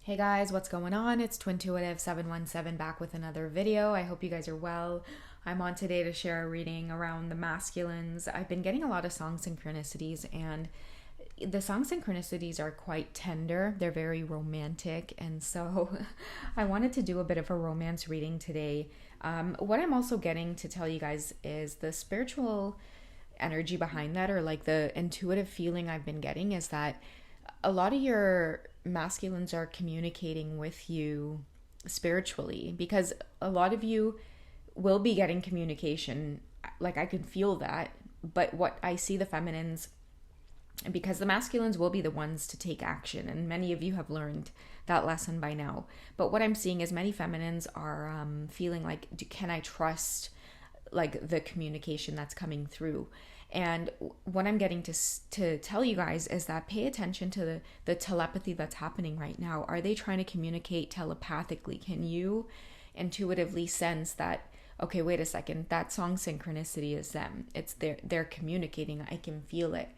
Hey guys, what's going on? It's Twintuitive 717 back with another video. I hope you guys are well. I'm on today to share a reading around the masculines. I've been getting a lot of song synchronicities, and the song synchronicities are quite tender. They're very romantic, and so I wanted to do a bit of a romance reading today. What I'm also getting to tell you guys is the spiritual energy behind that, or like the intuitive feeling I've been getting, is that a lot of your masculines are communicating with you spiritually, because a lot of you will be getting communication. Like, I can feel that. But what I see the feminines, because the masculines will be the ones to take action, and many of you have learned that lesson by now. But what I'm seeing is many feminines are feeling like, can I trust like the communication that's coming through? And what I'm getting to tell you guys is that pay attention to the telepathy that's happening right now. Are they trying to communicate telepathically? Can you intuitively sense that, okay, wait a second, that song synchronicity is them. It's they're communicating. I can feel it.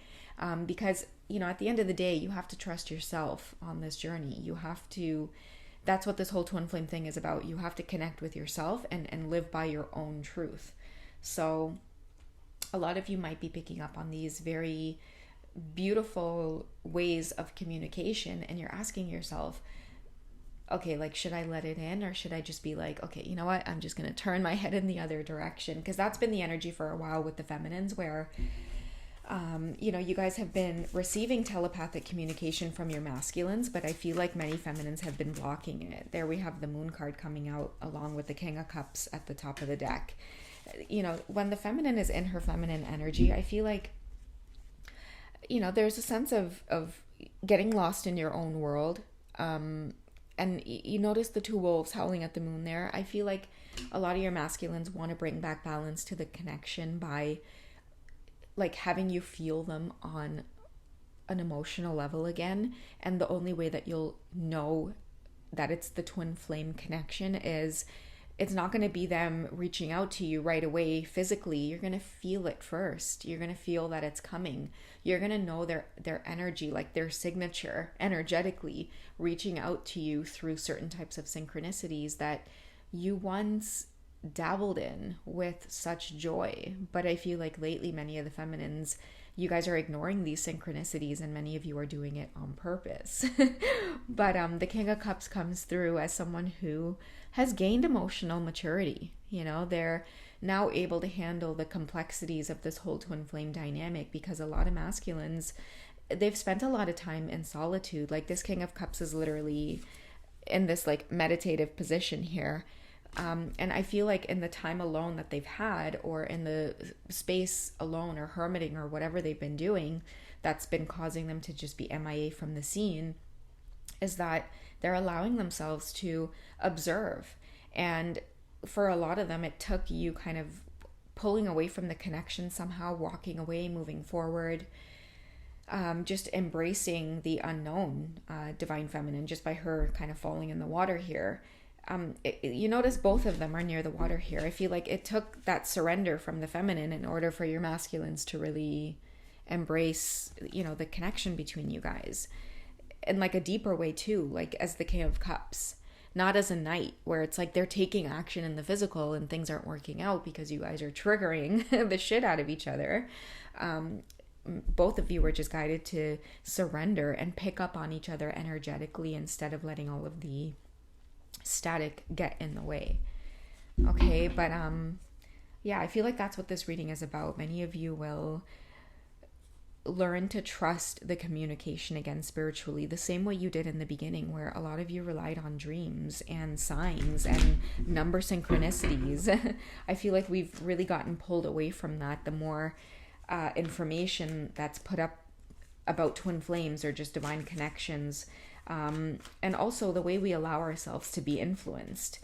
Because, at the end of the day, you have to trust yourself on this journey. You have to, that's what this whole twin flame thing is about. You have to connect with yourself and live by your own truth. So a lot of you might be picking up on these very beautiful ways of communication, and you're asking yourself, okay, like, should I let it in, or should I just be like, okay, you know what, I'm just going to turn my head in the other direction? Because that's been the energy for a while with the feminines, where you guys have been receiving telepathic communication from your masculines, but I feel like many feminines have been blocking it. There we have the moon card coming out along with the king of cups at the top of the deck. When the feminine is in her feminine energy, I feel like, there's a sense of getting lost in your own world. And you notice the two wolves howling at the moon there. I feel like a lot of your masculines want to bring back balance to the connection by like having you feel them on an emotional level again. And the only way that you'll know that it's the twin flame connection is, it's not going to be them reaching out to you right away physically. You're going to feel it first. You're going to feel that it's coming. You're going to know their energy, like their signature energetically reaching out to you through certain types of synchronicities that you once dabbled in with such joy. But I feel like lately, many of the feminines, you guys are ignoring these synchronicities, and many of you are doing it on purpose. But the King of Cups comes through as someone who has gained emotional maturity. They're now able to handle the complexities of this whole twin flame dynamic, because a lot of masculines, they've spent a lot of time in solitude. Like, this King of Cups is literally in this like meditative position here. And I feel like in the time alone that they've had, or in the space alone, or hermiting, or whatever they've been doing, that's been causing them to just be MIA from the scene, is that they're allowing themselves to observe. And for a lot of them, it took you kind of pulling away from the connection somehow, walking away, moving forward, just embracing the unknown, divine feminine, just by her kind of falling in the water here. You notice both of them are near the water here. I feel like it took that surrender from the feminine in order for your masculines to really embrace, the connection between you guys in like a deeper way too, like as the King of Cups, not as a knight where it's like they're taking action in the physical and things aren't working out because you guys are triggering the shit out of each other. Both of you were just guided to surrender and pick up on each other energetically, instead of letting all of the static get in the way. Okay, but I feel like that's what this reading is about. Many of you will learn to trust the communication again spiritually, the same way you did in the beginning, where a lot of you relied on dreams and signs and number synchronicities. I feel like we've really gotten pulled away from that. The more information that's put up about twin flames or just divine connections, and also the way we allow ourselves to be influenced.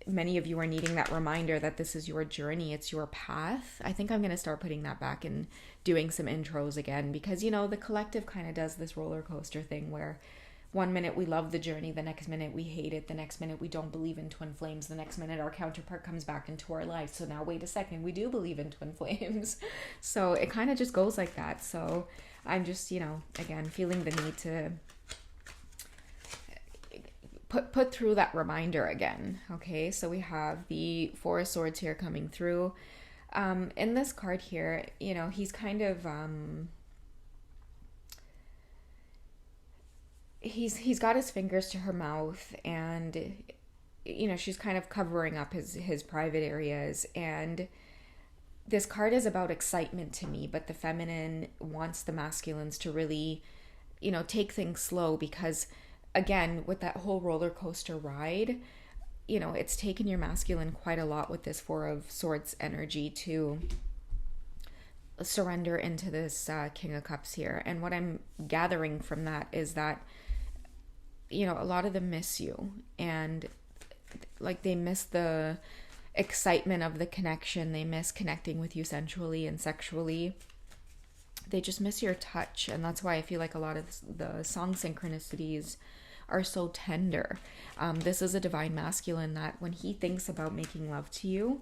Many of you are needing that reminder that this is your journey, it's your path. I think I'm going to start putting that back and doing some intros again, because, the collective kind of does this roller coaster thing where one minute we love the journey, the next minute we hate it, the next minute we don't believe in twin flames, the next minute our counterpart comes back into our life. So now, wait a second, we do believe in twin flames. So it kind of just goes like that. So I'm just, again, feeling the need to put through that reminder again. Okay, so we have the Four of Swords here coming through. In this card here, he's kind of he's got his fingers to her mouth, and she's kind of covering up his private areas. And this card is about excitement to me, but the feminine wants the masculines to really take things slow, because again, with that whole roller coaster ride, it's taken your masculine quite a lot with this Four of Swords energy to surrender into this King of Cups here. And what I'm gathering from that is that a lot of them miss you, and like they miss the excitement of the connection. They miss connecting with you sensually and sexually. They just miss your touch. And that's why I feel like a lot of the song synchronicities are so tender. This is a divine masculine that when he thinks about making love to you,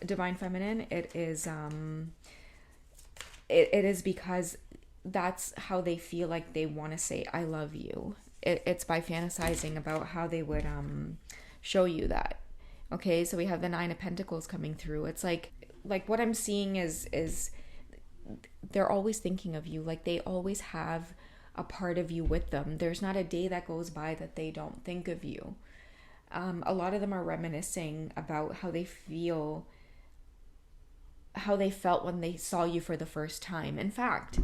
divine feminine, it is because that's how they feel like they want to say I love you. It's by fantasizing about how they would show you that. Okay, so we have the Nine of Pentacles coming through. It's like what I'm seeing is they're always thinking of you. Like they always have a part of you with them. There's not a day that goes by that they don't think of you. A lot of them are reminiscing about how they felt when they saw you for the first time. In fact,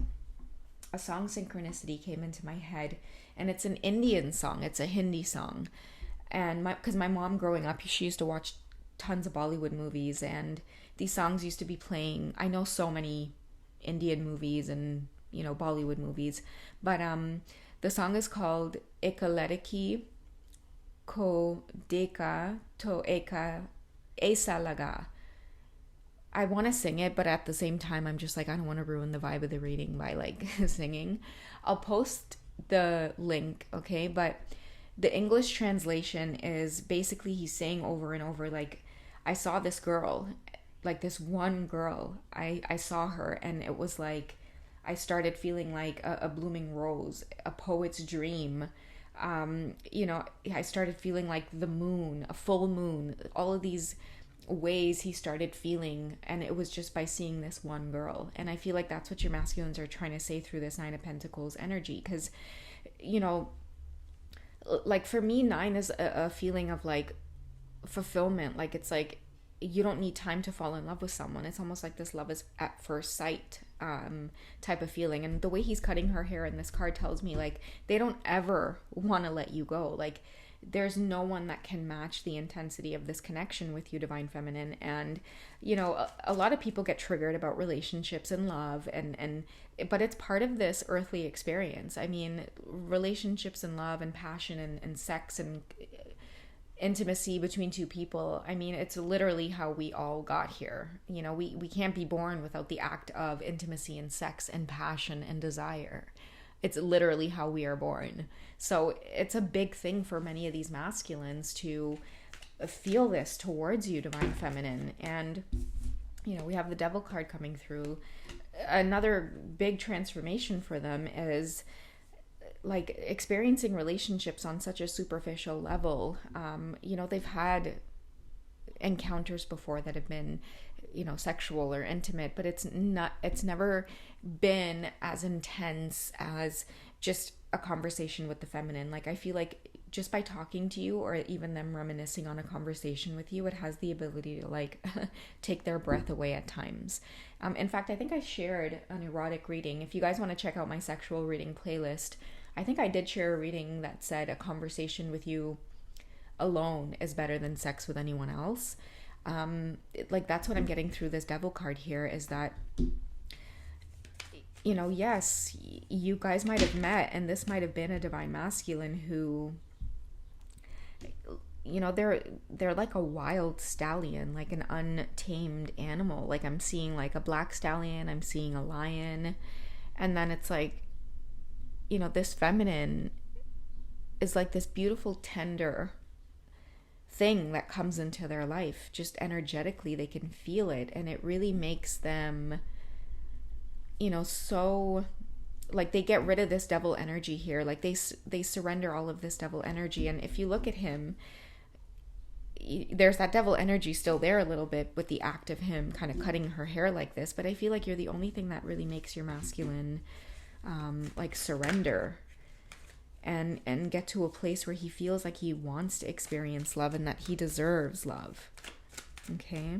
a song synchronicity came into my head, and it's an Indian song. It's a Hindi song. And because my mom growing up, she used to watch tons of Bollywood movies, and these songs used to be playing. I know so many Indian movies and Bollywood movies, but the song is called Eka Ladki Ko Dekha To Eka Aisa Laga. I want to sing it, but at the same time I'm just like, I don't want to ruin the vibe of the reading by like singing. I'll post the link, okay? But the English translation is basically he's saying over and over, like, I saw this girl, like this one girl, I saw her, and it was like I started feeling like a blooming rose, a poet's dream. I started feeling like the moon, a full moon, all of these ways he started feeling, and it was just by seeing this one girl. And I feel like that's what your masculines are trying to say through this Nine of Pentacles energy, because like for me, 9 is a feeling of like fulfillment. Like it's like you don't need time to fall in love with someone. It's almost like this love is at first sight type of feeling. And the way he's cutting her hair in this card tells me like they don't ever want to let you go. Like there's no one that can match the intensity of this connection with you, divine feminine. And a lot of people get triggered about relationships and love, but it's part of this earthly experience. I mean, relationships and love and passion and sex and intimacy between two people, I mean, it's literally how we all got here. We can't be born without the act of intimacy and sex and passion and desire. It's literally how we are born. So it's a big thing for many of these masculines to feel this towards you, divine feminine. And we have the Devil card coming through. Another big transformation for them is like experiencing relationships on such a superficial level. They've had encounters before that have been sexual or intimate, but it's never been as intense as just a conversation with the feminine. Like I feel like just by talking to you, or even them reminiscing on a conversation with you, it has the ability to like take their breath away at times. In fact, I think I shared an erotic reading. If you guys want to check out my sexual reading playlist, I think I did share a reading that said a conversation with you alone is better than sex with anyone else. Like that's what I'm getting through this Devil card here, is that yes, you guys might have met, and this might have been a divine masculine who they're like a wild stallion, like an untamed animal. Like I'm seeing like a black stallion, I'm seeing a lion, and then it's like this feminine is like this beautiful, tender thing that comes into their life. Just energetically, they can feel it, and it really makes them, so like they get rid of this devil energy here. Like they surrender all of this devil energy. And if you look at him, there's that devil energy still there a little bit with the act of him kind of cutting her hair like this. But I feel like you're the only thing that really makes your masculine like surrender and get to a place where he feels like he wants to experience love and that he deserves love. Okay.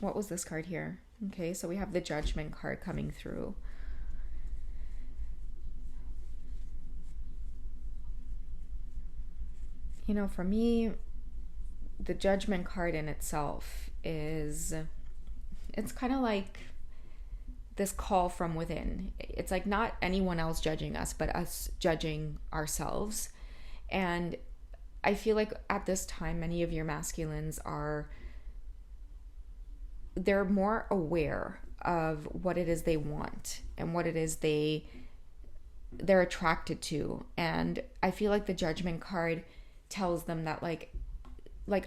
What was this card here? Okay, so we have the Judgment card coming through. You know, for me, the Judgment card in itself is, it's kind of like this call from within. It's like not anyone else judging us, but us judging ourselves. And I feel like at this time, many of your masculines they're more aware of what it is they want and what it is they're attracted to. And I feel like the Judgment card tells them that like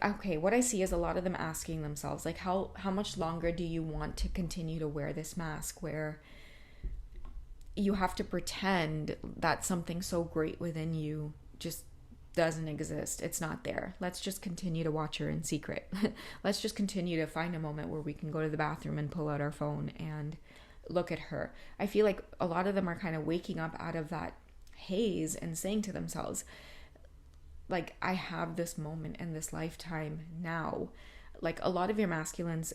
okay, what I see is a lot of them asking themselves like how much longer do you want to continue to wear this mask where you have to pretend that something so great within you just doesn't exist. It's not there. Let's just continue to watch her in secret. Let's just continue to find a moment where we can go to the bathroom and pull out our phone and look at her. I feel like a lot of them are kind of waking up out of that haze and saying to themselves, like, I have this moment in this lifetime now. Like a lot of your masculines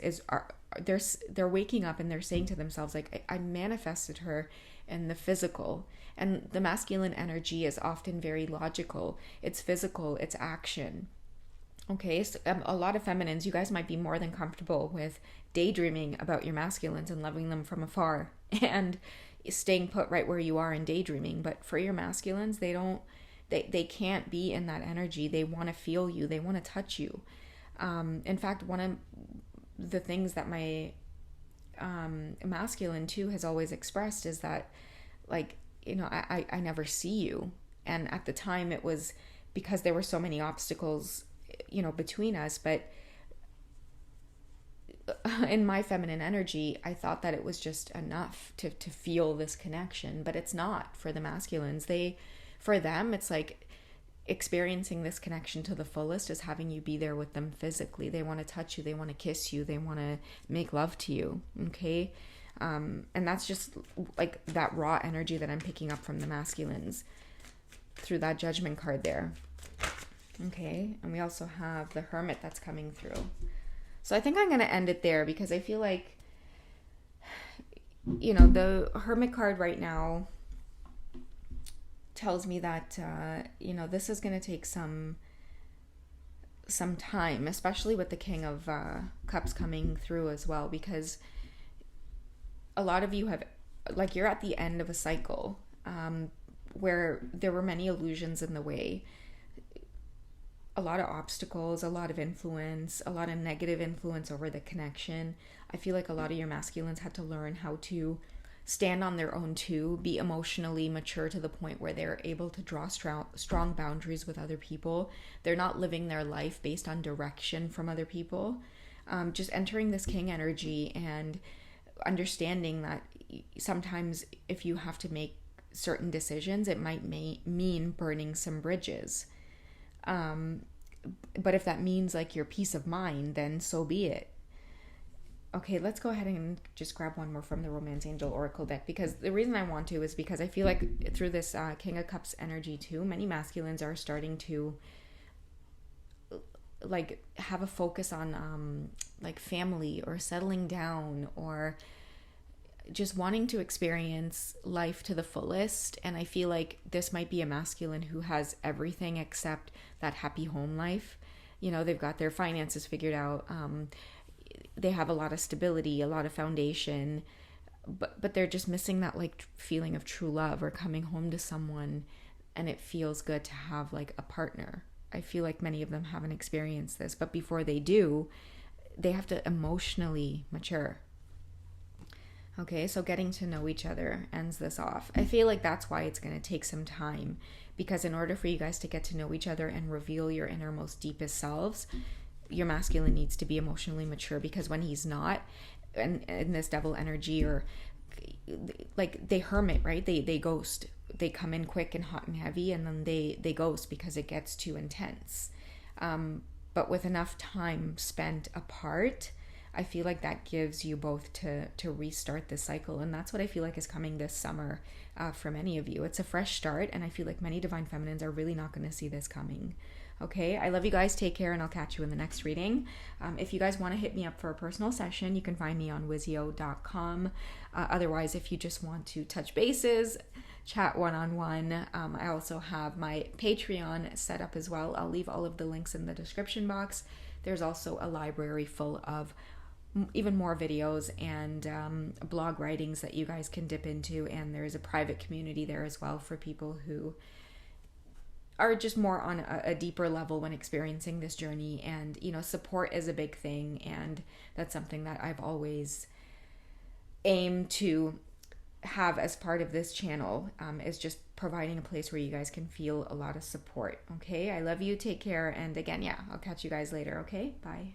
they're waking up and they're saying to themselves, like, I manifested her in the physical. And the masculine energy is often very logical. It's physical, it's action. Okay, so a lot of feminines, you guys might be more than comfortable with daydreaming about your masculines and loving them from afar and staying put right where you are and daydreaming. But for your masculines, they can't be in that energy. They want to feel you. They want to touch you. In fact, one of the things that my masculine too has always expressed is that, like, you know, I never see you. And at the time it was because there were so many obstacles, you know, between us. But in my feminine energy, I thought that it was just enough to feel this connection, but it's not for the masculines. For them, it's like experiencing this connection to the fullest is having you be there with them physically. They want to touch you. They want to kiss you. They want to make love to you. Okay. And that's just like that raw energy that I'm picking up from the masculines through that Judgment card there. Okay. And we also have the Hermit that's coming through. So I think I'm going to end it there because I feel like, you know, the Hermit card right now tells me that, you know, this is going to take some time, especially with the King of Cups coming through as well, because a lot of you have, like, you're at the end of a cycle where there were many illusions in the way, a lot of obstacles, a lot of influence, a lot of negative influence over the connection. I feel like a lot of your masculines had to learn how to stand on their own too, be emotionally mature to the point where they're able to draw strong boundaries with other people. They're not living their life based on direction from other people. Just entering this King energy and understanding that sometimes if you have to make certain decisions, it might mean burning some bridges. But if that means like your peace of mind, then so be it. Okay, let's go ahead and just grab one more from the Romance Angel Oracle deck, because the reason I want to is because I feel like through this King of Cups energy too, many masculines are starting to like have a focus on like family or settling down or just wanting to experience life to the fullest. And I feel like this might be a masculine who has everything except that happy home life. You know, they've got their finances figured out. They have a lot of stability, a lot of foundation, but they're just missing that like feeling of true love or coming home to someone and it feels good to have like a partner. I feel like many of them haven't experienced this, but before they do, they have to emotionally mature. Okay, so getting to know each other ends this off. I feel like that's why it's going to take some time, because in order for you guys to get to know each other and reveal your innermost, deepest selves, your masculine needs to be emotionally mature, because when he's not, and in this devil energy or like they hermit, right? They ghost. They come in quick and hot and heavy, and then they ghost because it gets too intense. But with enough time spent apart, I feel like that gives you both to restart the cycle. And that's what I feel like is coming this summer for many of you. It's a fresh start, and I feel like many divine feminines are really not going to see this coming. Okay, I love you guys. Take care, and I'll catch you in the next reading. If you guys want to hit me up for a personal session, you can find me on wizio.com. Otherwise, if you just want to touch bases, chat one-on-one, I also have my Patreon set up as well. I'll leave all of the links in the description box. There's also a library full of even more videos and blog writings that you guys can dip into, and there's a private community there as well for people who are just more on a deeper level when experiencing this journey. And support is a big thing, and that's something that I've always aimed to have as part of this channel, is just providing a place where you guys can feel a lot of support. Okay, I love you, take care, and again, I'll catch you guys later. Okay, bye.